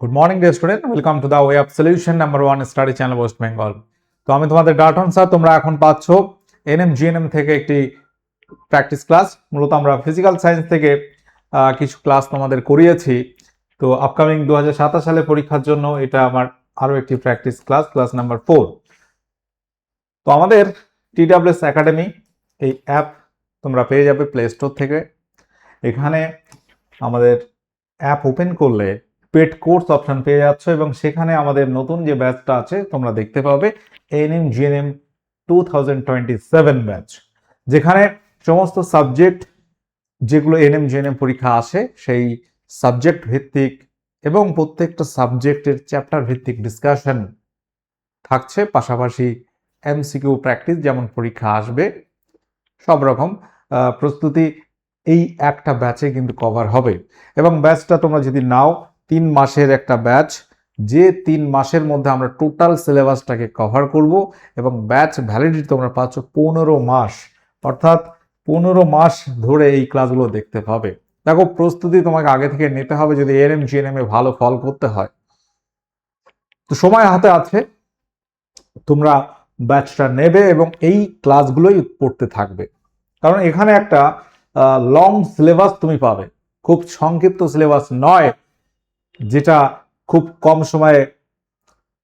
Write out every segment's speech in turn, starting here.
Good morning dear student, welcome to the way of solution number 1 study channel West Bengal. তো আমি তোমাদের Dutton sir. তোমরা এখন পাচ্ছ এনএম জিএনএম থেকে একটি প্র্যাকটিস ক্লাস। মূলত আমরা ফিজিক্যাল সায়েন্স থেকে কিছু ক্লাস তোমাদের করিয়েছি। তো আপকামিং 2027 সালে পরীক্ষার জন্য এটা আমার আরও একটি প্র্যাকটিস ক্লাস নাম্বার 4। তো আমাদের TWS একাডেমি এই অ্যাপ তোমরা পেয়ে যাবে প্লে স্টোর থেকে। এখানে আমাদের অ্যাপ ওপেন করলে পেড কোর্স অপশন পেয়ে যাচ্ছ এবং সেখানে আমাদের নতুন যে ব্যাচটা আছে তোমরা দেখতে পাবে এনএম জিএনএম 2027 ব্যাচ, যেখানে সমস্ত সাবজেক্ট যেগুলো এনএম জিএনএম পরীক্ষা আসে সেই সাবজেক্ট ভিত্তিক এবং প্রত্যেকটা সাবজেক্টের চ্যাপ্টার ভিত্তিক ডিসকাশন থাকছে, পাশাপাশি এমসিকিউ প্র্যাকটিস যেমন পরীক্ষা আসবে সব রকম প্রস্তুতি এই একটা ব্যাচে কিন্তু কভার হবে। এবং ব্যাচটা তোমরা যদি নাও 3 মাসের একটা ব্যাচ, যে 3 মাসের মধ্যে আমরা টোটাল সিলেবাসটাকে কভার করব এবং ব্যাচ ভ্যালিডিটি তোমরা পাচ্ছ 15 মাস, অর্থাৎ 15 মাস ধরে এই ক্লাসগুলো দেখতে পাবে। দেখো, প্রস্তুতি তোমাকে আগে থেকে নিতে হবে যদি এনএম জিএনএম এ ভালো ফল করতে হয়। তো সময় হাতে আছে, তোমরা ব্যাচটা নেবে এবং এই ক্লাসগুলোই পড়তে থাকবে, কারণ এখানে একটা লং সিলেবাস তুমি পাবে, খুব সংক্ষিপ্ত সিলেবাস নয় যেটা খুব কম সময়ে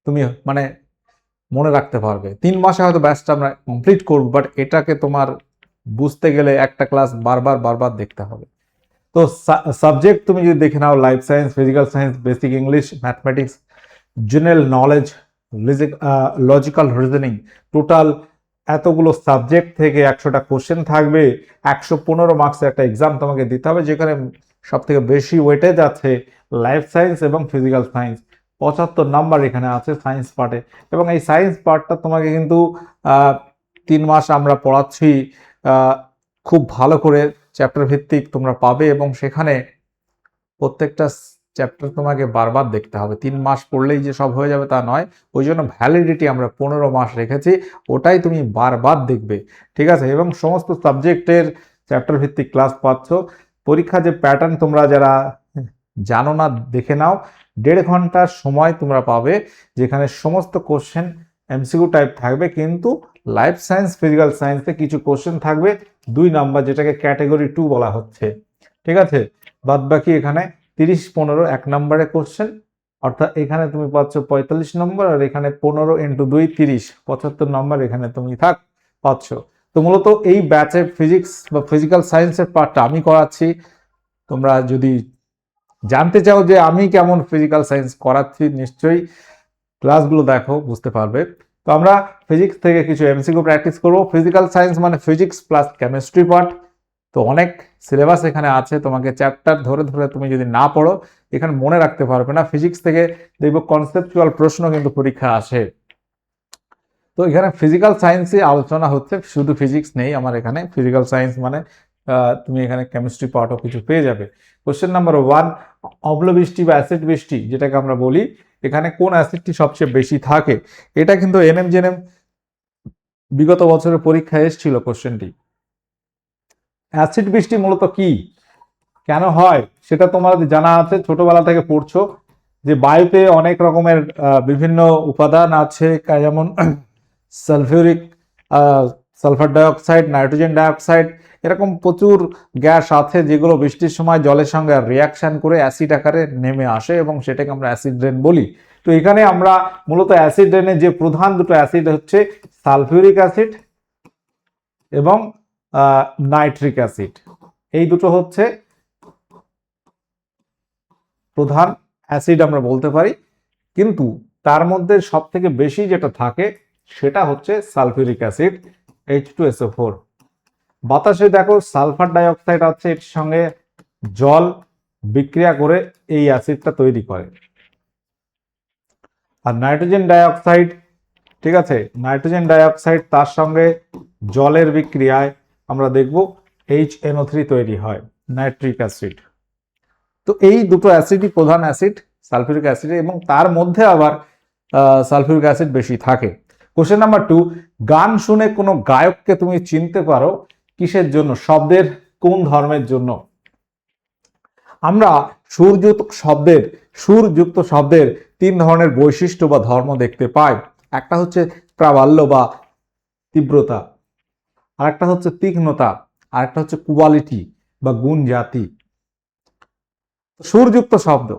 তুমি মনে রাখতে পারবে। 3 মাসে হয়তো ব্যাচটা আমরা কমপ্লিট করবো, বাট এটাকে তোমার বুঝতে গেলে একটা ক্লাস বারবার দেখতে হবে। তো সাবজেক্ট তুমি যদি দেখে নাও, life science, physical science, basic English, mathematics, general knowledge, logical reasoning, total এতগুলো সাবজেক্ট থেকে 100টা কোশ্চেন থাকবে। 115 মার্কসের একটা এক্সাম তোমাকে দিতে হবে, যেখানে সব থেকে বেশি ওয়েটেজ আছে লাইফ সায়েন্স এবং ফিজিক্যাল সায়েন্স। 75 নাম্বার এখানে আছে সায়েন্স পার্টে, এবং এই সায়েন্স পার্টটা তোমাকে কিন্তু 3 মাস আমরা পড়াচ্ছি, খুব ভালো করে চ্যাপ্টার ভিত্তিক তোমরা পাবে এবং সেখানে প্রত্যেকটা চ্যাপ্টার তোমাকে বারবার দেখতে হবে। 3 মাস পড়লেই যে সব হয়ে যাবে তা নয়, ওই জন্য ভ্যালিডিটি আমরা 15 মাস রেখেছি, ওটাই তুমি বারবার দেখবে, ঠিক আছে? এবং সমস্ত সাবজেক্টের চ্যাপ্টার ভিত্তিক ক্লাস পাচ্ছ। পরীক্ষা যে প্যাটার্ন তোমরা যারা জানো না দেখে নাও, 1.5 ঘন্টার সময় তোমরা পাবে, যেখানে সমস্ত কোশ্চেন এমসিকিউ টাইপ থাকবে, কিন্তু লাইফ সায়েন্স, ফিজিক্যাল সায়েন্সে কিছু কোশ্চেন থাকবে 2 নাম্বার, যেটাকে ক্যাটাগরি 2 বলা হচ্ছে, ঠিক আছে? বাদ বাকি এখানে 30-15 1 নম্বরে কোশ্চেন, অর্থাৎ এখানে তুমি পাচ্ছ 45 নম্বর, আর এখানে 15 × 2 30, 75 নম্বর এখানে তুমি পাচ্ছ। তো মূলত এই ব্যাচে ফিজিক্স বা ফিজিক্যাল সায়েন্সের পার্টটা আমি করাচ্ছি। তোমরা যদি জানতে চাও যে আমি কেমন ফিজিক্যাল সায়েন্স করাচ্ছি, নিশ্চয়ই ক্লাসগুলো দেখো, বুঝতে পারবে। তো আমরা ফিজিক্স থেকে কিছু এমসিকিউ প্র্যাকটিস করবো। ফিজিক্যাল সায়েন্স মানে ফিজিক্স প্লাস কেমিস্ট্রি পার্ট। তো অনেক সিলেবাস এখানে আছে, তোমাকে চ্যাপ্টার ধরে তুমি যদি না পড়ো এখানে মনে রাখতে পারবে না। ফিজিক্স থেকে দেখবো কনসেপচুয়াল প্রশ্ন কিন্তু পরীক্ষা আসে। তো এখানে ফিজিক্যাল সায়েন্সে আলোচনা হচ্ছে, শুধু ফিজিক্স নেই আমার এখানে। ফিজিক্যাল সায়েন্স মানে তুমি এখানে কেমিস্ট্রি পার্টও কিছু পেয়ে যাবে। কোশ্চেন নাম্বার 1, অম্ল বৃষ্টি বা অ্যাসিড বৃষ্টি যেটাকে আমরা বলি, এখানে কোন অ্যাসিডটি সবচেয়ে বেশি থাকে? এটা কিন্তু এনএম জিএনএম বিগত বছরের পরীক্ষায় এসেছিল কোশ্চেনটি। অ্যাসিড বৃষ্টি মূলত কি, কেন হয় সেটা তোমার জানা আছে, ছোটবেলা থেকে পড়ছো যে বায়ুতে অনেক রকমের বিভিন্ন উপাদান আছে, যেমন সালফার ডাইঅক্সাইড, নাইট্রোজেন ডাইঅক্সাইড, এরকম প্রচুর গ্যাস আছে যেগুলো বৃষ্টির সময় জলের সঙ্গে রিয়াকশন করে অ্যাসিড আকারে নেমে আসে এবং সেটাকে আমরা অ্যাসিড রেন বলি। তো এখানে আমরা মূলত অ্যাসিড রেনের যে প্রধান দুটো অ্যাসিড হচ্ছে সালফিউরিক অ্যাসিড এবং নাইট্রিক অ্যাসিড। এই দুটো হচ্ছে প্রধান অ্যাসিড আমরা বলতে পারি, কিন্তু তার মধ্যে সব থেকে বেশি যেটা থাকে সেটা হচ্ছে সালফিউরিক অ্যাসিড, H2SO4। বাতাসে দেখো সালফার ডাইঅক্সাইড আছে, এর সঙ্গে জল বিক্রিয়া করে এই অ্যাসিডটা তৈরি করে। আর নাইট্রোজেন ডাইঅক্সাইড, ঠিক আছে, নাইট্রোজেন ডাইঅক্সাইড তার সঙ্গে জলের বিক্রিয়ায় আমরা দেখব HNO3 তৈরি হয়, নাইট্রিক অ্যাসিড। তো এই দুটো অ্যাসিডই প্রধান অ্যাসিড, সালফিউরিক অ্যাসিড, এবং তার মধ্যে আবার সালফিউরিক অ্যাসিড বেশি থাকে। কোশ্চেন নাম্বার 2, গান শুনে কোনো গায়ককে তুমি চিনতে পারো কিসের জন্য? শব্দের কোন ধর্মের জন্য? আমরা সুরযুক্ত শব্দের 3 ধরনের বৈশিষ্ট্য বা ধর্ম দেখতে পাই। একটা হচ্ছে প্রাবল্য বা তীব্রতা, আরেকটা হচ্ছে তীক্ষ্ণতা, আরেকটা হচ্ছে কোয়ালিটি বা গুণ জাতি। সুরযুক্ত শব্দ,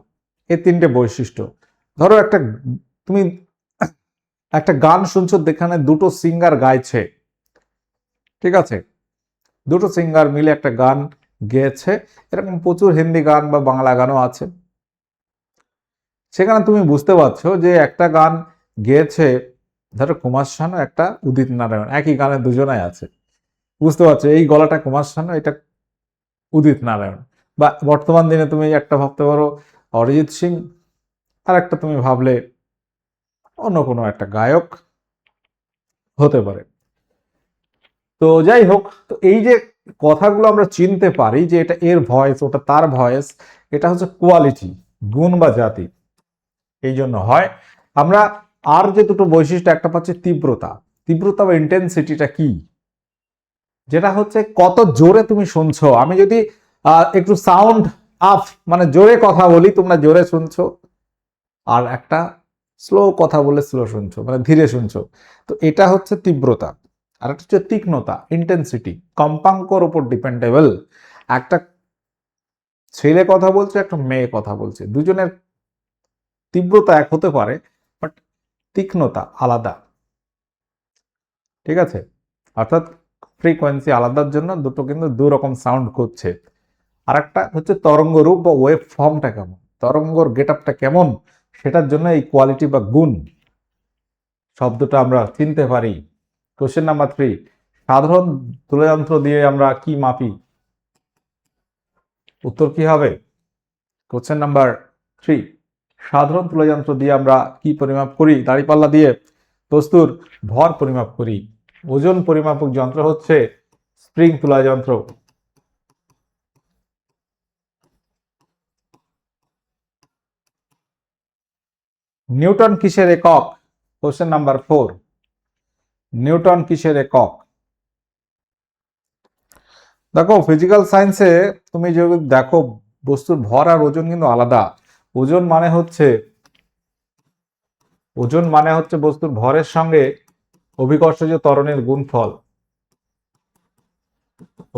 এই 3টে বৈশিষ্ট্য। ধরো তুমি একটা গান শুনছো, যেখানে দুটো সিঙ্গার গাইছে, ঠিক আছে, দুটো সিঙ্গার মিলে একটা গান গেয়েছে। এরকম প্রচুর হিন্দি গান বা বাংলা গানও আছে। সেখানে তুমি বুঝতে পারছো যে একটা গান গেয়েছে ধরো কুমার শানু, একটা উদিত নারায়ণ, একই গানে দুজনাই আছে। বুঝতে পারছো এই গলাটা কুমার শানু, এটা উদিত নারায়ণ। বা বর্তমান দিনে তুমি একটা ভাবতে পারো অরিজিৎ সিং, আর একটা তুমি ভাবলে অন্য কোনো একটা গায়ক হতে পারে। তো যাই হোক, তো এই যে কথাগুলো আমরা চিনতে পারি যে এটা এর ভয়েস, ওটা তার ভয়েস, এটা হচ্ছে কোয়ালিটি, গুণ বা জাতি। এই জন্য হয়। আমরা আর যে দুটো বৈশিষ্ট্য, একটা পাচ্ছি তীব্রতা। তীব্রতা বা ইন্টেন্সিটিটা কি, যেটা হচ্ছে কত জোরে তুমি শুনছো। আমি যদি একটু সাউন্ড আপ, মানে জোরে কথা বলি, তোমরা জোরে শুনছো, আর একটা স্লো কথা বলে স্লো শুনছো, মানে ধীরে শুনছো। তো এটা হচ্ছে তীব্রতা। আর একটা হচ্ছে তীক্ষ্ণতা, ইন্টেন্সিটি, কম্পাঙ্কর উপর ডিপেন্ডেবল। একটা ছেলে কথা বলছে, একটা মেয়ে কথা বলছে, দুজনের তীব্রতা এক হতে পারে, বাট তীক্ষ্ণতা আলাদা, ঠিক আছে। অর্থাৎ ফ্রিকোয়েন্সি আলাদার জন্য দুটো কিন্তু দু রকম সাউন্ড করছে। আর একটা হচ্ছে তরঙ্গ রূপ বা ওয়েভ ফর্মটা কেমন, তরঙ্গর গেট আপটা কেমন, সেটার জন্য এই কোয়ালিটি বা গুণ শব্দটা আমরা চিনতে পারি। কোশ্চেন নাম্বার 3, সাধারণ তুলযন্ত্র দিয়ে আমরা কি মাপি? উত্তর কি হবে? কোশ্চেন নাম্বার 3, সাধারণ তুলযন্ত্র দিয়ে আমরা কি পরিমাপ করি? দাঁড়িপাল্লা দিয়ে বস্তুর ভর পরিমাপ করি। ওজন পরিমাপক যন্ত্র হচ্ছে স্প্রিং তুলা যন্ত্র। নিউটন কিসের একক? কোশ্চেন নাম্বার 4, নিউটন কিসের একক? দেখো ফিজিক্যাল সায়েন্সে তুমি যদি দেখো, বস্তুর ভর আর ওজন কিন্তু আলাদা। ওজন মানে হচ্ছে বস্তুর ভরের সঙ্গে অভিকর্ষজ ত্বরণের গুণফল।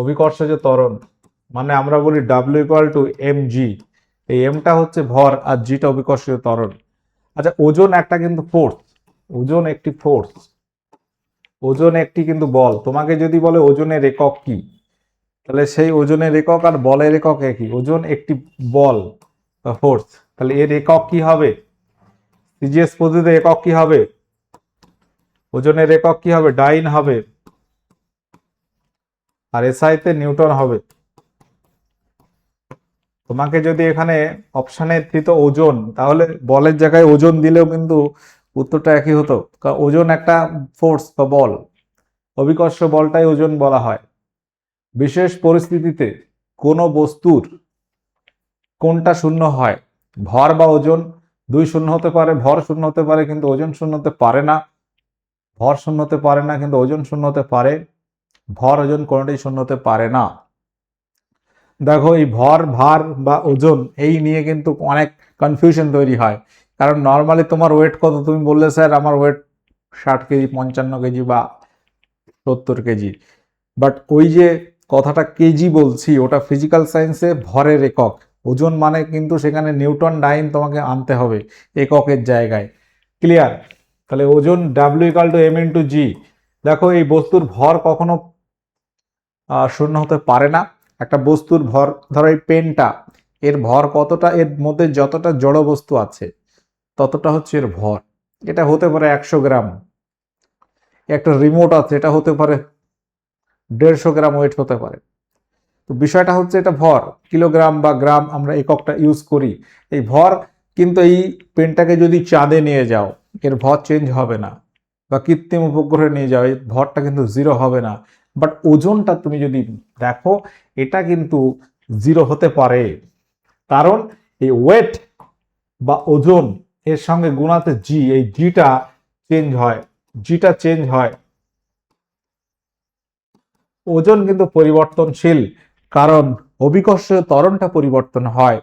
অভিকর্ষজ ত্বরণ মানে আমরা বলি W equal to M G. এই এমটা হচ্ছে ভর আর জিটা অভিকর্ষজ ত্বরণ। আচ্ছা, ওজন একটা কিন্তু ফোর্স, ওজন একটি ফোর্স, ওজন একটি কিন্তু বল। তোমাকে যদি বলে ওজনের একক কি, তাহলে সেই ওজনের একক আর বলের একক একই। ওজন একটি বল বা ফোর্স, তাহলে এর একক কি হবে? সিজিএস পদ্ধতিতে একক কি হবে? ওজনের একক কি হবে? ডাইন হবে। আর এসআইতে নিউটন হবে। তোমাকে যদি এখানে অপশানে দিত ওজন, তাহলে বলের জায়গায় ওজন দিলেও কিন্তু উত্তরটা একই হতো, কারণ ওজন একটা ফোর্স বা বল। অভিকর্ষ বলটাই ওজন বলা হয়। বিশেষ পরিস্থিতিতে কোনো বস্তুর কোনটা শূন্য হয়? ভর বা ওজন, দুই শূন্য হতে পারে, ভর শূন্য হতে পারে কিন্তু ওজন শূন্য হতে পারে না। ভর শূন্য হতে পারে না কিন্তু ওজন শূন্য হতে পারে। ভর ওজন কোনোটাই শূন্য হতে পারে না। দেখো এই ভর, ভার বা ওজন, এই নিয়ে কিন্তু অনেক কনফিউশন তৈরি হয়। কারণ নর্মালি তোমার ওয়েট কত, তুমি বললে স্যার আমার ওয়েট 60 কেজি, 55 কেজি বা 70 কেজি, বাট ওই যে কথাটা কেজি বলছি, ওটা ফিজিক্যাল সায়েন্সে ভরের একক। ওজন মানে কিন্তু সেখানে নিউটন ডাইন তোমাকে আনতে হবে এককের জায়গায়। ক্লিয়ার? তাহলে ওজন W equal to M into G. দেখো এই বস্তুর ভর কখনো শূন্য হতে পারে না। একটা বস্তুর ভর, ধরো এই পেনটা, এর ভর কতটা, এর মধ্যে যতটা জড় বস্তু আছে ততটা হচ্ছে এর ভর। এটা হতে পারে 100 গ্রাম। একটা রিমোট আছে, এটা হতে পারে 150 গ্রাম ওয়েট হতে পারে। তো বিষয়টা হচ্ছে এটা ভর, কিলোগ্রাম বা গ্রাম আমরা এককটা ইউজ করি। এই ভর কিন্তু এই পেনটাকে যদি চাঁদে নিয়ে যাও, এর ভর চেঞ্জ হবে না, বা কৃত্রিম উপগ্রহে নিয়ে যাও, এই ভরটা কিন্তু জিরো হবে না। বাট ওজনটা তুমি যদি দেখো, এটা কিন্তু জিরো হতে পারে, কারণ এই ওয়েট বা ওজন এর সঙ্গে গুণাতে জি, এই জিটা চেঞ্জ হয়, জিটা চেঞ্জ হয়। ওজন কিন্তু পরিবর্তনশীল, কারণ অভিকর্ষীয় ত্বরণটা পরিবর্তন হয়।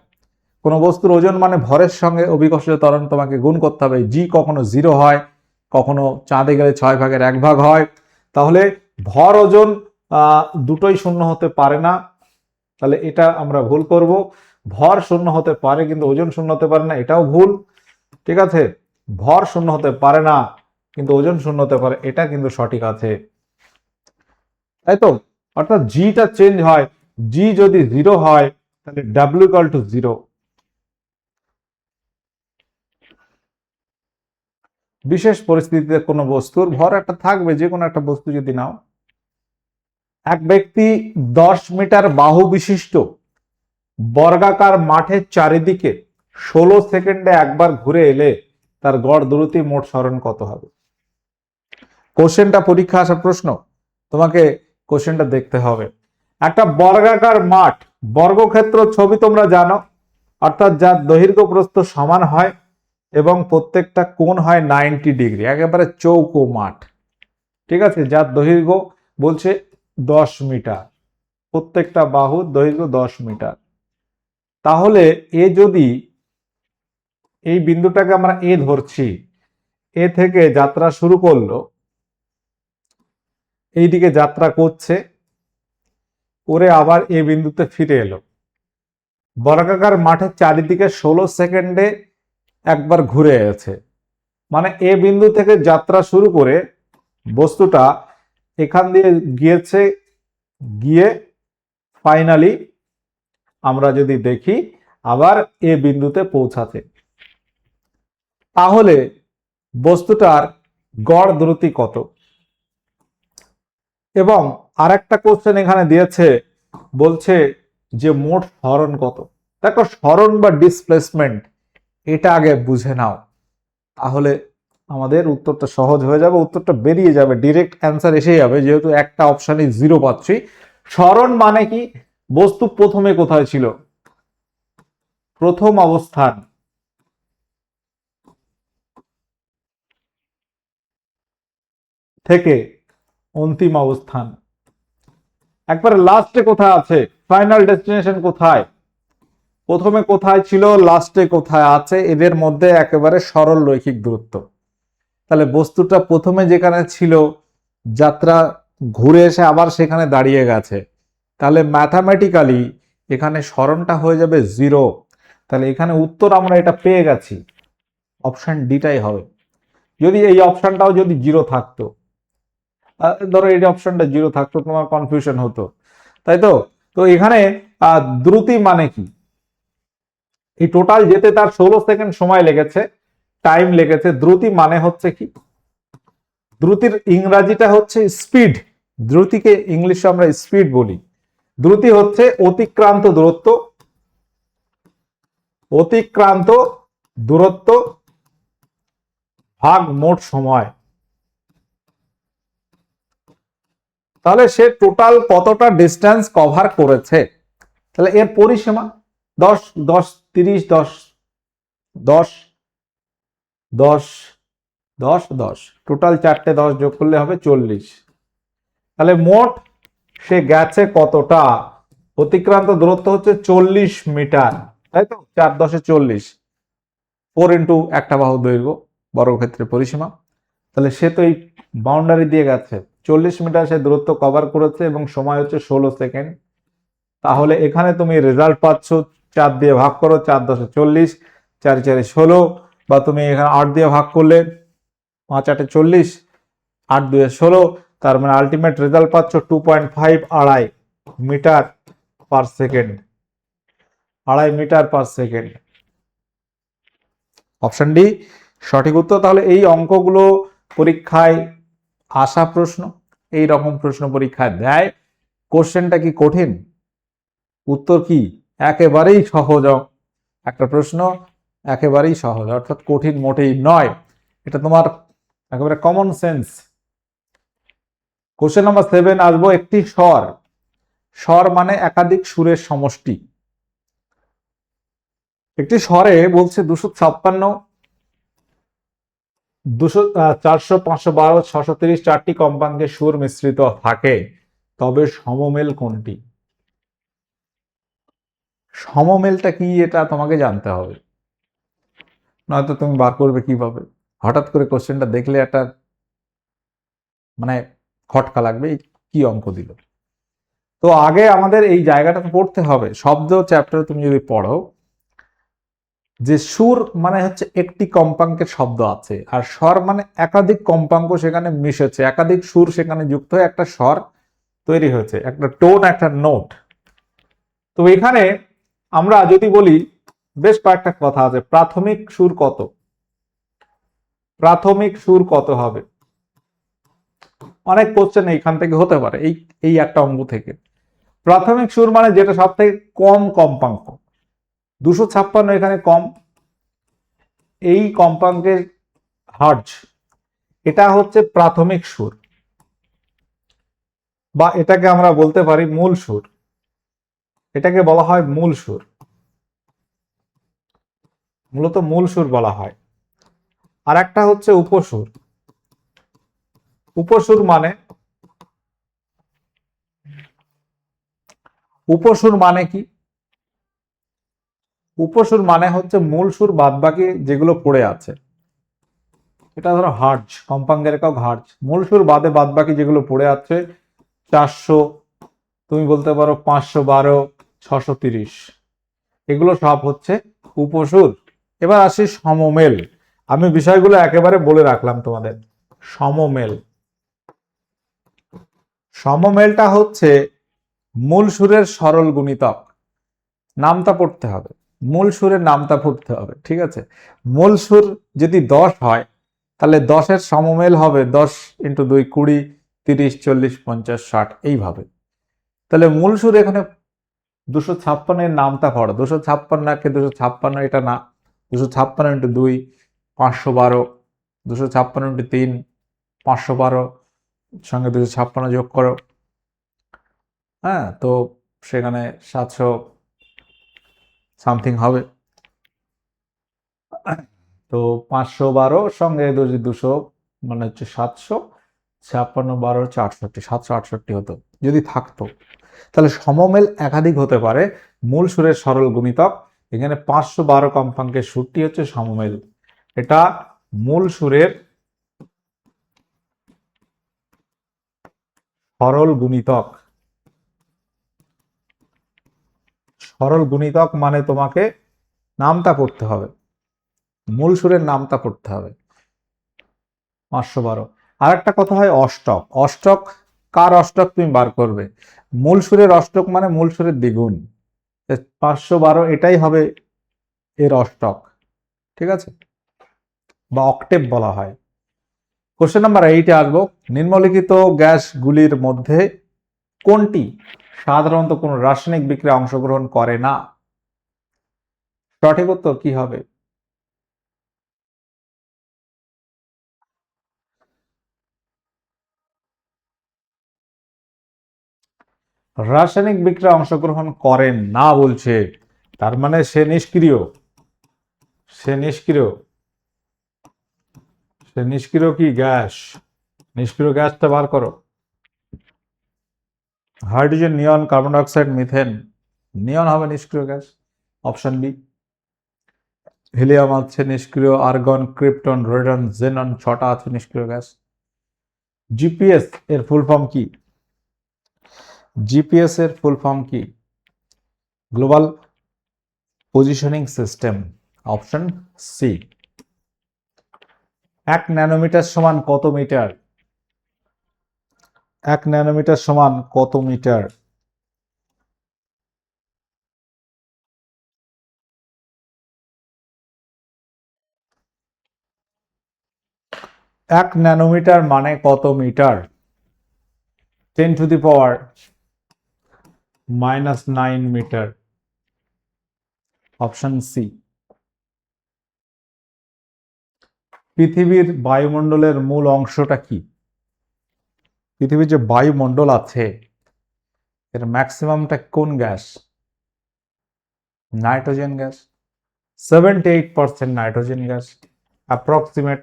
কোনো বস্তুর ওজন মানে ভরের সঙ্গে অভিকর্ষীয় ত্বরণ তোমাকে গুণ করতে হবে। জি কখনো 0 হয়, কখনো চাঁদে গেলে 6/1 হয়। তাহলে ভর ওজন দুটোই শূন্য হতে পারে না, তাহলে এটা আমরা ভুল করব। ভর শূন্য হতে পারে কিন্তু ওজন শূন্য হতে পারে না, এটাও ভুল। ঠিক আছে, ভর শূন্য হতে পারে না কিন্তু ওজন শূন্য হতে পারে, এটা কিন্তু সঠিক আছে, তাই তো। অর্থাৎ জিটা চেঞ্জ হয়, জি যদি 0 হয় তাহলে ডাব্লিউ ইকুয়াল টু 0। বিশেষ পরিস্থিতিতে কোনো বস্তুর ভর একটা থাকবে, যে কোনো একটা বস্তু যদি নাও, এক ব্যক্তি 10 মিটার বাহু বিশিষ্ট বর্গাকার মাঠের চারিদিকে 16 সেকেন্ডে একবার ঘুরে এলে তার গড় দূরত্ব মোট সরণ কত হবে? কোশ্চেনটা পরীক্ষা আসা প্রশ্ন, তোমাকে কোশ্চেনটা দেখতে হবে। একটা বর্গাকার মাঠ, বর্গক্ষেত্র ছবি তোমরা জানো, অর্থাৎ যার দৈর্ঘ্য প্রস্থ সমান হয় এবং প্রত্যেকটা কোণ হয় 90 ডিগ্রি, একেবারে চৌকো মাঠ। ঠিক আছে, যার দৈর্ঘ্য বলছে 10 মিটার, প্রত্যেকটা বাহুর দৈর্ঘ্য 10 মিটার। তাহলে এ যদি, এই বিন্দুটাকে আমরা এ ধরছি, এ থেকে যাত্রা শুরু করলো, এইদিকে যাত্রা করছে, করে আবার এ বিন্দুতে ফিরে এলো, বর্গাকার মাঠের চারিদিকে 16 সেকেন্ডে একবার ঘুরে গেছে। মানে এ বিন্দু থেকে যাত্রা শুরু করে বস্তুটা এখান দিয়ে গিয়েছে, গিয়ে ফাইনালি আমরা যদি দেখি আবার এ বিন্দুতে পৌঁছাতে, তাহলে বস্তুটার গড় দ্রুতি কত? এবং আরেকটা কোশ্চেন এখানে দিয়েছে, বলছে যে মোট সরণ কত। দেখো, সরণ বা ডিসপ্লেসমেন্ট এটা আগে বুঝে নাও, তাহলে আমাদের উত্তরটা সহজ হয়ে যাবে, উত্তরটা বেরিয়ে যাবে, ডিরেক্ট অ্যান্সার এসে যাবে, যেহেতু একটা অপশানে 0 পাচ্ছি। সরণ মানে কি? বস্তু প্রথমে কোথায় ছিল, প্রথম অবস্থান থেকে অন্তিম অবস্থান, একবারে লাস্টে কোথায় আছে, ফাইনাল ডেস্টিনেশন কোথায়, প্রথমে কোথায় ছিল, লাস্টে কোথায় আছে, এদের মধ্যে একেবারে সরল রৈখিক দূরত্ব। তাহলে বস্তুটা প্রথমে যেখানে ছিল, যাত্রা ঘুরে এসে আবার সেখানে দাঁড়িয়ে গেছে, তাহলে ম্যাথামেটিক্যালি এখানে সরণটা হয়ে যাবে 0। তাহলে এখানে উত্তর আমরা এটা পেয়ে গেছি, অপশন ডিটাই হবে। যদি এই অপশনটাও যদি 0 থাকতো, ধরো এই অপশনটা 0 থাকতো, তোমার কনফিউশন হতো, তাই তো। তো এখানে দ্রুতি মানে কি, এই টোটাল যেতে তার 16 সেকেন্ড সময় লেগেছে, টাইম লেগেছে। দ্রুতি মানে হচ্ছে কি, দ্রুতির ইংরাজিটা হচ্ছে স্পিড, দ্রুতিকে ইংলিশে আমরা স্পিড বলি। দ্রুতি হচ্ছে অতিক্রান্ত দূরত্ব, অতিক্রান্ত দূরত্ব ভাগ মোট সময়। তাহলে সে টোটাল কতটা ডিস্টেন্স কভার করেছে, তাহলে এর পরিসীমা 10 10 30 10 10 10 10 10, টোটাল 4টে 10 যোগ করলে হবে 40। তাহলে মোট সে গেছে কতটা, অতিক্রান্ত দূরত্ব হচ্ছে 40 মিটার, তাই তো। 4 10 40, 4 ইন্টু একটা বাহু দৈর্ঘ্য, বর্গক্ষেত্রের পরিসীমা। তাহলে সে তো এই বাউন্ডারি দিয়ে গেছে, 40 মিটার সে দূরত্ব কভার করেছে এবং সময় হচ্ছে 16 সেকেন্ড। তাহলে এখানে তুমি রেজাল্ট পাচ্ছ, 4 দিয়ে ভাগ করো, 4 10 40, 4 4 16, বা তুমি এখানে 8 দিয়ে ভাগ করলে 5 8 40, 8 2 16, তার মানে আলটিমেট রেজাল্ট পাচ্ছ 2.5, আড়াই মিটার পার সেকেন্ড, আড়াই metre per second. Option D সঠিক উত্তর। তাহলে এই অঙ্কগুলো পরীক্ষায় আসা প্রশ্ন, এই রকম প্রশ্ন পরীক্ষায় দেয়। কোশ্চেনটা কি কঠিন? উত্তর কি একেবারেই সহজ একটা প্রশ্ন, একেবারেই সহজ, অর্থাৎ কঠিন মোটেই নয়, এটা তোমার একেবারে কমন সেন্স। কোশ্চেন নাম্বার 7 আসবো, একটি স্বর, স্বর মানে একাধিক সুরের সমষ্টি। একটি স্বরে বলছে 256, 400, 512, 630 4টি কম্পাঙ্কে সুর মিশ্রিত থাকে, তবে সমমেল কোনটি? সমমেলটা কি এটা তোমাকে জানতে হবে, নয়তো তুমি বার করবে কিভাবে? হঠাৎ করে কোশ্চেনটা দেখলে একটা মানে খটকা লাগবে, কি অঙ্ক দিল। তো আগে আমাদের এই জায়গাটা পড়তে হবে। শব্দ চ্যাপ্টার তুমি যদি পড়ো, যে সুর মানে হচ্ছে একটি কম্পাঙ্কের শব্দ আছে, আর স্বর মানে একাধিক কম্পাঙ্ক সেখানে মিশেছে, একাধিক সুর সেখানে যুক্ত হয়ে একটা স্বর তৈরি হয়েছে, একটা টোন, একটা নোট। তো এখানে আমরা যদি বলি, বেশ কয়েকটা কথা আছে। প্রাথমিক সুর কত? প্রাথমিক সুর কত হবে? অনেক কোশ্চেন এইখান থেকে হতে পারে, এই এই একটা অঙ্ক থেকে। প্রাথমিক সুর মানে যেটা সব থেকে কম কম্পাঙ্ক, 256 এখানে কম, এই কম্পাঙ্কের হার্জ, এটা হচ্ছে প্রাথমিক সুর, বা এটাকে আমরা বলতে পারি মূল সুর। এটাকে বলা হয় মূল সুর, মূলত মূল সুর বলা হয়। আর একটা হচ্ছে উপসুর। উপসুর মানে, উপসুর মানে কি? উপসুর মানে হচ্ছে মূল সুর বাদ বাকি যেগুলো পড়ে আছে, এটা ধরো হার্জ, কম্পাঙ্কের একক হার্জ। মূল সুর বাদে বাদ বাকি যেগুলো পড়ে আছে, 400, তুমি বলতে পারো 512, 630, এগুলো সব হচ্ছে উপসুর। এবার আসি সমমেল। আমি বিষয়গুলো একেবারে বলে রাখলাম তোমাদের। সমমেল, সমমেলটা হচ্ছে মূল সুরের সরল গুণিতক। নামটা পড়তে হবে, মূল সুরের নামটা পড়তে হবে, ঠিক আছে? মূল সুর যদি 10 হয়, তাহলে 10-এর সমমেল হবে 10 × 2 20, 30, 40, 50, 60, এইভাবে। তাহলে মূল সুর এখানে 256 নামটা পড়ো। 256 256 এটা না, 256 × 2 512, 256 × 3 512, সঙ্গে 256 যোগ করো, হ্যাঁ, তো সেখানে 700 সামথিং হবে। তো 512 সঙ্গে 200 মানে হচ্ছে 756, 12 468, 768 হতো যদি থাকতো। তাহলে সমমেল একাধিক হতে পারে, মূল সুরের সরল গুণিতক। এখানে 512 কম্পাঙ্কের সুরটি হচ্ছে সমমেল। এটা মূল সুরের সরল গুণিতক। সরল গুণিতক মানে তোমাকে নামটা পড়তে হবে, মূল সুরের নামটা পড়তে হবে। 512। আর একটা কথা হয় অষ্টক। অষ্টক কার অষ্টক তুমি বার করবে? মূল সুরের অষ্টক মানে মূল সুরের দ্বিগুণ। 512 এটাই হবে এর অষ্টক, ঠিক আছে, বা অক্টেভ বলা হয়। কোশ্চেন নাম্বার 8-এ আসবো। নিম্নলিখিত গ্যাসগুলির মধ্যে কোনটি সাধারণত কোনো রাসায়নিক বিক্রিয়ায় অংশগ্রহণ করে না? সঠিক উত্তর কি হবে? রাসায়নিক বিক্রিয়ায় অংশগ্রহণ করেন না বলছে, তার মানে সে নিষ্ক্রিয়। সে নিষ্ক্রিয়। সে নিষ্ক্রিয় কি গ্যাস? নিষ্ক্রিয় গ্যাসটা বার করো। হাইড্রোজেন, নিয়ন, কার্বন ডাইঅক্সাইড, মিথেন। নিয়ন হবে নিষ্ক্রিয় গ্যাস, অপশন বি। হিলিয়াম আছে নিষ্ক্রিয়, আর্গন, ক্রিপ্টন, রেডন, জেনন, 6টা আছে নিষ্ক্রিয় গ্যাস। জিপিএস এর ফুল ফর্ম কি? জিপিএস এর ফুল ফর্ম কি? Global positioning system, option C. 1 nanometre সমান কত মিটার? 1 ন্যানোমিটার সমান কত মিটার? 1 ন্যানোমিটার মানে কত মিটার? 10⁻⁻৯ মিটার, অপশন সি। পৃথিবীর বায়ুমণ্ডলের মূল অংশটা কি? পৃথিবীর যে বায়ুমণ্ডল আছে এর ম্যাক্সিমামটা কোন gas? Nitrogen gas. 78% nitrogen gas approximate.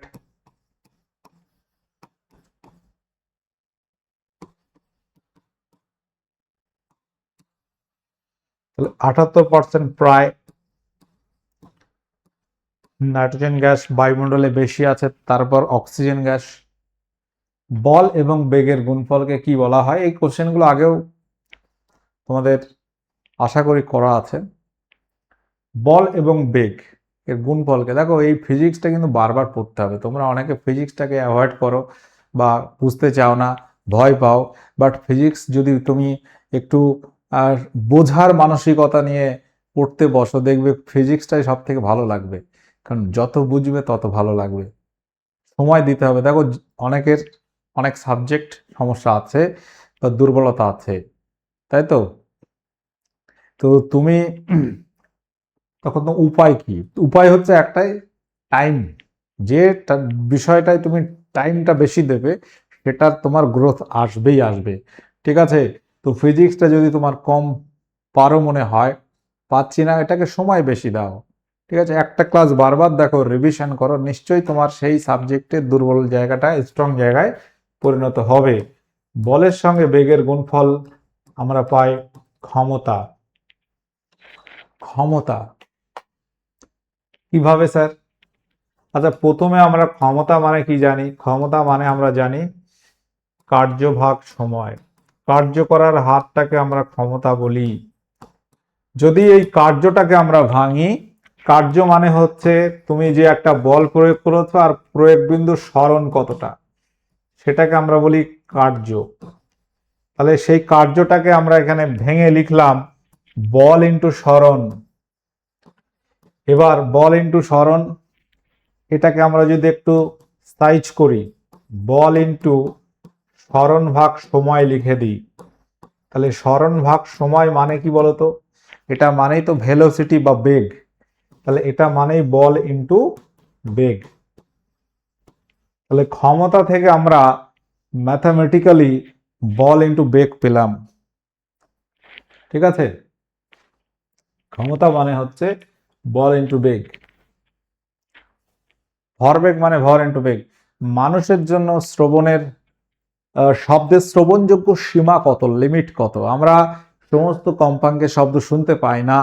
তাহলে 78% প্রায় নাইট্রোজেন গ্যাস বায়ুমণ্ডলে বেশি আছে, তারপর অক্সিজেন গ্যাস। বল এবং বেগের গুণফলকে কি বলা হয়? এই কোশ্চেনগুলো আগেও তোমাদের আশা করি করা আছে। বল এবং বেগ এর গুণফলকে দেখো, এই ফিজিক্সটা কিন্তু বারবার পড়তে হবে। তোমরা অনেকে ফিজিক্সটাকে অ্যাভয়েড করো বা বুঝতে চাও না, ভয় পাও, বাট ফিজিক্স যদি তুমি একটু আর বোঝার মানসিকতা নিয়ে পড়তে বসো, দেখবে ফিজিক্সটাই সব থেকে ভালো লাগবে। কারণ যত বুঝবে তত ভালো লাগবে। সময় দিতে হবে। দেখো অনেকের অনেক সাবজেক্ট সমস্যা আছে বা দুর্বলতা আছে, তাই তো? তো তুমি তখন তো উপায় কি? উপায় হচ্ছে একটাই, টাইম। যে বিষয়টায় তুমি টাইমটা বেশি দেবে, সেটার তোমার গ্রোথ আসবেই আসবে। ঠিক আছে? তো ফিজিক্সটা যদি তোমার কম পারো মনে হয়, পাচ্ছি না, এটাকে সময় বেশি দাও। ঠিক আছে? একটা ক্লাস বারবার দেখো, রিভিশন করো, নিশ্চয়ই তোমার সেই সাবজেক্টের দুর্বল জায়গাটা স্ট্রং জায়গায় পরিণত হবে। বলের সঙ্গে বেগের গুণফল আমরা পাই ক্ষমতা। ক্ষমতা কিভাবে স্যার? আচ্ছা, প্রথমে আমরা ক্ষমতা মানে কি জানি? ক্ষমতা মানে আমরা জানি কার্য ভাগ সময়। কার্য করার হারটাকে আমরা ক্ষমতা বলি। যদি এই কার্যটাকে আমরা ভাঙি, কার্য মানে হচ্ছে তুমি যে একটা বল প্রয়োগ করেছো আর প্রয়োগ বিন্দুর সরণ কতটা, সেটাকে আমরা বলি কার্য। তাহলে সেই কার্যটাকে আমরা এখানে ভেঙে লিখলাম বল ইন্টু সরণ। এবার বল ইন্টু সরণ, এটাকে আমরা যদি একটু সাইজ করি, বল ইন্টু সরণ ভাগ সময় লিখে দিই, তাহলে সরণ ভাগ সময় মানে কি বলতো? এটা মানেই তো ভেলোসিটি বা বেগ। তাহলে এটা মানেই বল ইন্টু বেগ। তাহলে ক্ষমতা থেকে আমরা ম্যাথামেটিক্যালি বল ইন্টু বেগ পেলাম। ঠিক আছে? ক্ষমতা মানে হচ্ছে বল ইন্টু বেগ। ভরবেগ মানে ভর ইন্টু বেগ। মানুষের জন্য শ্রবণের শব্দের শ্রবণযোগ্য সীমা কত, লিমিট কত? আমরা সমস্ত কম্পাঙ্কের শব্দ শুনতে পাই না।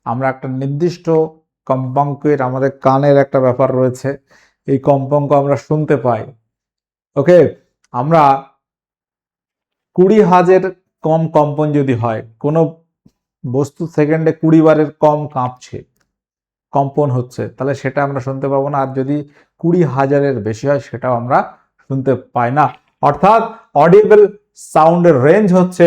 আমরা একটা নির্দিষ্ট কম্পাঙ্কের, আমাদের কানের একটা ব্যাপার রয়েছে, এই কম্পাঙ্ক আমরা শুনতে পাই। ওকে, আমরা 20,000 কম কম্পন যদি হয়, কোনো বস্তু সেকেন্ডে 20 বারের কম কাঁপছে, কম্পন হচ্ছে, তাহলে সেটা আমরা শুনতে পাবো না। আর যদি 20,000-এর বেশি হয়, সেটাও আমরা শুনতে পাই না। অর্থাৎ অডিবল সাউন্ডের রেঞ্জ হচ্ছে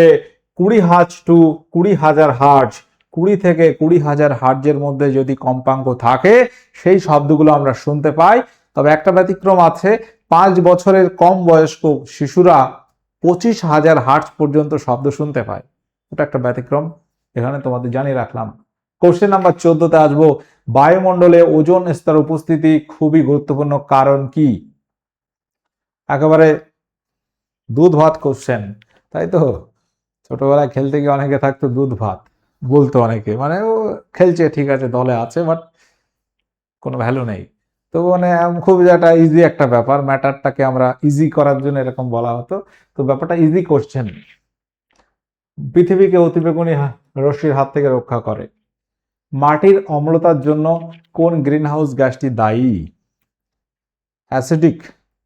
20 হার্জ টু 20,000 হার্জ। 20 থেকে 20,000 হার্জের মধ্যে যদি কম্পাঙ্ক থাকে, সেই শব্দগুলো আমরা শুনতে পাই। তবে একটা ব্যতিক্রম আছে, 5 বছরের কম বয়স্ক শিশুরা 25,000 হার্জ পর্যন্ত শব্দ শুনতে পায়। এটা একটা ব্যতিক্রম, এখানে তোমাদের জানিয়ে রাখলাম। কোশ্চেন নাম্বার 14-তে আসবো। বায়ুমণ্ডলে ওজোন স্তর উপস্থিতি খুবই গুরুত্বপূর্ণ কারণ কি? একেবারে দুধ ভাত কোশ্চেন, তাই তো? ছোটবেলায় খেলতে গিয়ে অনেকে থাকতো দুধ ভাত বলতো, অনেকে মানে ও খেলছে ঠিক আছে, দলে আছে, বাট কোনো ভ্যালু নেই। তো মানে খুব একটা ইজি একটা ব্যাপার, ম্যাটারটাকে আমরা ইজি করার জন্য এরকম বলা হতো। তো ব্যাপারটা ইজি কোশ্চেন। পৃথিবীকে অতিবেগুনি রশ্মির হাত থেকে রক্ষা করে। মাটির অম্লতার জন্য কোন গ্রিনহাউস গ্যাসটি দায়ী? অ্যাসিডিক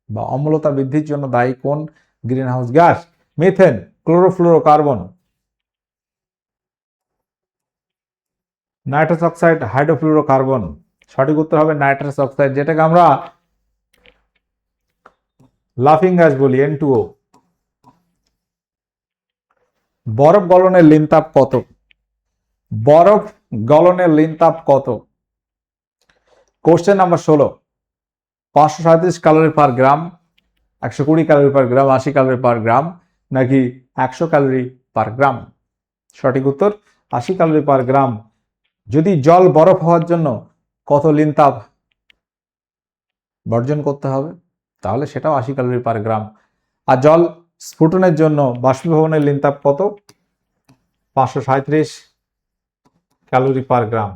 বা অম্লতা বৃদ্ধির জন্য দায়ী কোন greenhouse gas? Methane, chlorofluorocarbon, nitrous oxide, hydrofluorocarbon. সঠিক উত্তর হবে নাইট্রাস অক্সাইড, যেটাকে আমরা লাফিং গ্যাস বলি, N2O। বরফ গলনের লিনতাপ কত? বরফ গলনের লিনতাপ কত? Question number 16। 537 ক্যালোরি পার গ্রাম, 120 ক্যালোরি পার গ্রাম, 80 ক্যালোরি পার গ্রাম, নাকি 100 ক্যালোরি পার গ্রাম? সঠিক উত্তর 80 ক্যালোরি পার গ্রাম। যদি জল বরফ হওয়ার জন্য কত লিনতাপ বর্জন করতে হবে, তাহলে সেটাও 80 ক্যালোরি পার গ্রাম। আর জল স্ফুটনের জন্য বাষ্পীভবনের লিনতাপ কত? 537 ক্যালোরি পার গ্রাম।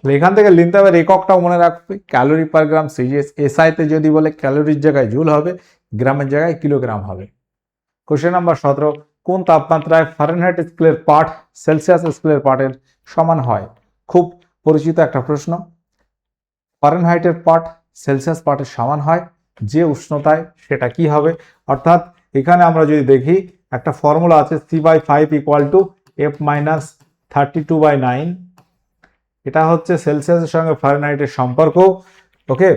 এখান থেকে লিনতাপের এককটাও মনে রাখবে, ক্যালোরি পার গ্রাম। সিজিএস এসআইতে যদি বলে ক্যালোরির জায়গায় জুল হবে, গ্রামের জায়গায় কিলোগ্রাম হবে। কোশ্চেন নাম্বার 17, কোন তাপমাত্রায় ফারেনহাইট স্কেলের পাঠ সেলসিয়াস স্কেলের পাঠের সমান হয়? খুব পরিচিত একটা প্রশ্ন। ফারেনহাইটের পাঠ সেলসিয়াস পাঠের সমান হয় যে উষ্ণতায়, সেটা কি হবে? অর্থাৎ এখানে আমরা যদি দেখি একটা ফর্মুলা আছে C/5 = F - 32/9। এটা হচ্ছে সেলসিয়াসের সঙ্গে ফারেনহাইটের সম্পর্ক। ওকে,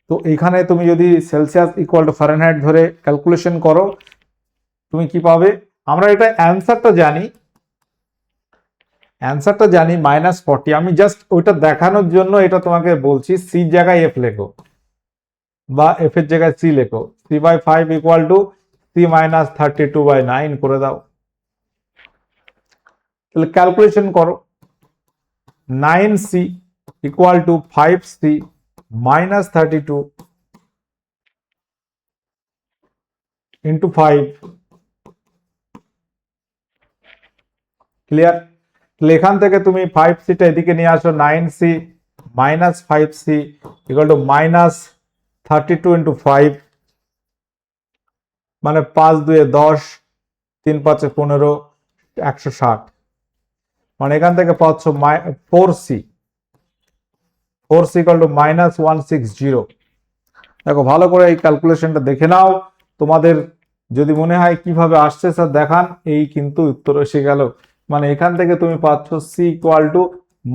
তো এখানে তুমি যদি সেলসিয়াস ইকুয়াল টু ফারেনহাইট ধরে ক্যালকুলেশন করো, তুমি কি পাবে? আমরা এটা অ্যান্সারটা জানি -40। আমি জাস্ট ওইটা দেখানোর জন্য এটা তোমাকে বলছি, সি জায়গায় এফ লেখো বা এফ এর জায়গায় সি লেখো। C/5 = C - 32/9 করে দাও। তাহলে ক্যালকুলেশন করো। 9C = 5C - 32 × 5। ক্লিয়ার? এখান থেকে তুমি 5C-টা এদিকে নিয়ে আসো, 9C - 5C = -32 × 5, মানে 5 × 2 = 10, 3 × 5 = 15, 160। মানে এখান থেকে পাচ্ছ 4C = -160। দেখো ভালো করে এই ক্যালকুলেশনটা দেখে নাও। তোমাদের যদি মনে হয় কিভাবে আসছে স্যার দেখান, এই কিন্তু উত্তর এসে গেল। মানে এখান থেকে তুমি পাচ্ছ C =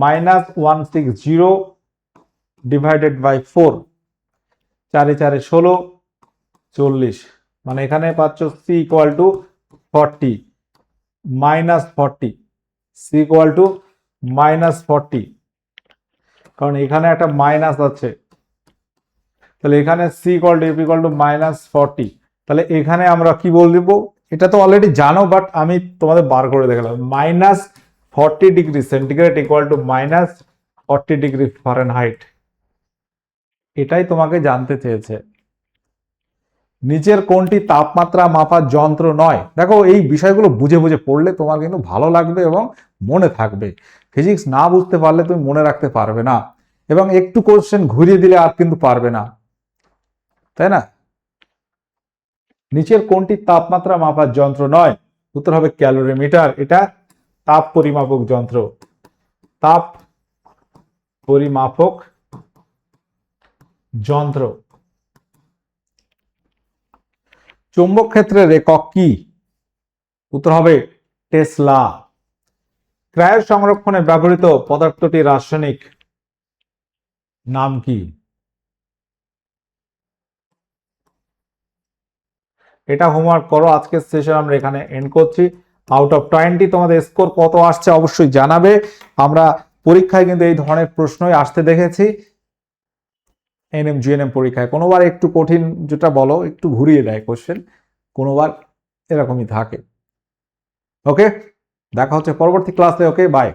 -160 / 4, 4 × 4 = 16, 40। মানে এখানে পাচ্ছ C = 40 -40, C = -40, কারণ এখানে একটা মাইনাস আছে। তাহলে এখানে C = F = -40। তাহলে এখানে আমরা কি বল দিব? এটা তো অলরেডি জানো, বাট আমি তোমাদের বার করে দেখালাম। -40°C = -40°F। এটাই তোমাকে জানতে চেয়েছে। নিচের কোনটি তাপমাত্রা মাপার যন্ত্র নয়? দেখো এই বিষয়গুলো বুঝে বুঝে পড়লে তোমার কিন্তু ভালো লাগবে এবং মনে থাকবে। ফিজিক্স না বুঝতে পারলে তুমি মনে রাখতে পারবে না, এবং একটু কোশ্চেন ঘুরিয়ে দিলে আর কিন্তু পারবে না, তাই না? নিচের কোনটি তাপমাত্রা মাপার যন্ত্র নয়? উত্তর হবে ক্যালোরিমিটার। এটা তাপ পরিমাপক যন্ত্র। তাপ পরিমাপক যন্ত্র। চৌম্বক ক্ষেত্রের একক কি? উত্তর হবে টেসলা। ক্রায়ো সংরক্ষণে ব্যবহৃত পদার্থটির রাসায়নিক নাম কি? এটা হোমওয়ার্ক করো। আজকের সেশন আমরা এখানে এন্ড করছি। আউট অফ 20 তোমাদের স্কোর কত আসছে অবশ্যই জানাবে। আমরা পরীক্ষায় কিন্তু এই ধরনের প্রশ্নই আসতে দেখেছি। এনএম জিএনএম পরীক্ষায় কোনোবার একটু কঠিন যেটা বলো একটু ঘুরিয়ে দেয় কোশ্চেন, কোনোবার এরকমই থাকে। ওকে, দেখা হচ্ছে পরবর্তী ক্লাসে। ওকে, বাই।